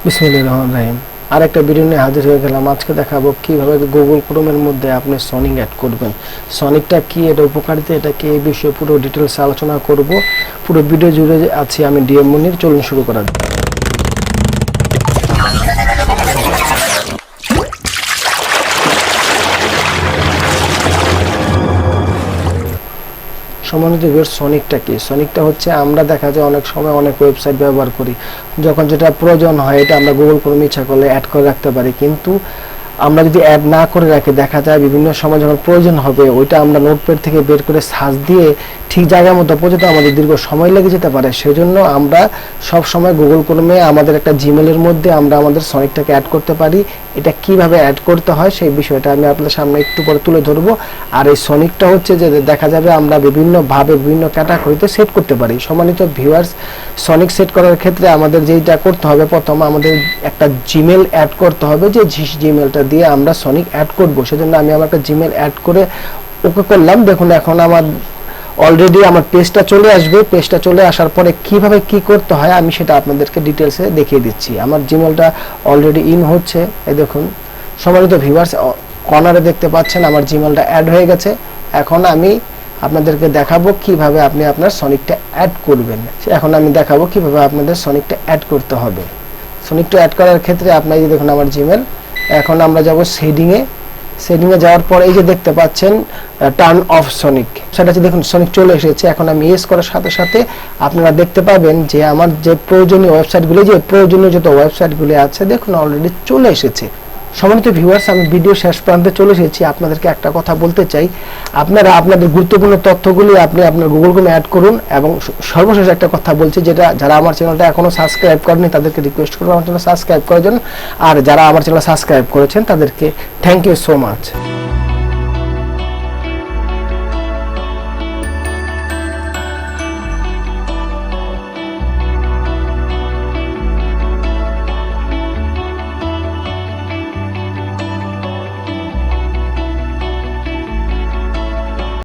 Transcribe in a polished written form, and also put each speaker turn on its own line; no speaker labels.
বিসমিল্লাহির রহমানির রহিম। আরেকটা ভিডিও নিয়ে হাজির হয়ে গেলাম। আজকে দেখাবো কিভাবে গুগল ক্রোমের মধ্যে আপনি সনিক অ্যাড করবেন। সনিকটা কি, এটা উপকারিতা, এটা কি, এই বিষয়ে পুরো ডিটেলস আলোচনা করব। পুরো ভিডিও জুড়ে আছি আমি ডিএম মুনির। চলুন শুরু করা যাক। সম্মানিত ভিউয়ার্স, সনিকটা কি? সনিকটা হচ্ছে, আমরা দেখা যায় অনেক সময় অনেক ওয়েবসাইট ব্যবহার করি, যখন যেটা প্রয়োজন হয় এটা আমরা গুগল ক্রোমে ইচ্ছা করলে অ্যাড করে রাখতে পারি। কিন্তু আমরা যদি অ্যাড না করে রাখি, দেখা যায় বিভিন্ন সময় যখন প্রয়োজন হবে ওইটা আমরা নোটপ্যাড থেকে বের করে সার্চ দিয়ে ঠিক জায়গার মতো পৌঁছাতে আমাদের দীর্ঘ সময় লেগে যেতে পারে। সেজন্য আমরা সব সময় গুগল ক্রোমে আমাদের একটা জিমেলের মধ্যে আমরা আমাদের সনিকটাকে অ্যাড করতে পারি। এটা কিভাবে অ্যাড করতে হয় সেই বিষয়টা আমি আপনাদের সামনে একটু পরে তুলে ধরবো। আর এই সনিকটা হচ্ছে যে দেখা যাবে আমরা বিভিন্নভাবে বিভিন্ন ক্যাটাগরিতে সেট করতে পারি। সম্মানিত ভিউয়ার্স, সনিক সেট করার ক্ষেত্রে আমাদের যেটা করতে হবে, প্রথম আমাদের একটা জিমেল অ্যাড করতে হবে, যে জিমেলটা দিয়ে আমরা সনিক অ্যাড করব। সেজন্য আমি আমার একটা জিমেল অ্যাড করে ওকে করলাম। দেখুন এখন আমার অলরেডি আমার পেজটা চলে আসবে। পেজটা চলে আসার পরে কিভাবে কি করতে হয় আমি সেটা আপনাদেরকে ডিটেলসে দেখিয়ে দিচ্ছি। আমার জিমেলটা অলরেডি ইন হচ্ছে। এই দেখুন সম্মানিত ভিউয়ার্স, কর্নারে দেখতে পাচ্ছেন আমার জিমেলটা অ্যাড হয়ে গেছে। এখন আমি আপনাদেরকে দেখাবো কিভাবে আপনি আপনার সনিকটা অ্যাড করবেন। এখন আমি দেখাবো কিভাবে আপনাদের সনিকটা অ্যাড করতে হবে। সনিকটা অ্যাড করার ক্ষেত্রে আপনারা এই দেখুন আমার জিমেল। এখন আমরা যাব সেটিংয়ে যাওয়ার পর এই যে দেখতে পাচ্ছেন টার্ন অফ সনিক, সেটা হচ্ছে দেখুন সনিক চলে এসেছে। এখন আমি ইয়েস করার সাথে সাথে আপনারা দেখতে পাবেন যে আমার যে প্রয়োজনীয় ওয়েবসাইটগুলি, যে প্রয়োজনীয় যত ওয়েবসাইটগুলি আছে দেখুন অলরেডি চলে এসেছে। সম্মানিত ভিউয়ার্স, আমি ভিডিও শেষ প্রান্তে চলে এসেছি। আপনাদেরকে একটা কথা বলতে চাই, আপনারা আপনাদের গুরুত্বপূর্ণ তথ্যগুলি আপনি আপনার গুগল ক্রোমে অ্যাড করুন। এবং সর্বশেষ একটা কথা বলছি, যেটা যারা আমার চ্যানেলটা এখনো সাবস্ক্রাইব করেনি তাদেরকে রিকোয়েস্ট করবো আমার চ্যানেল সাবস্ক্রাইব করার জন্য। আর যারা আমার চ্যানেল সাবস্ক্রাইব করেছেন তাদেরকে থ্যাংক ইউ সো মাচ।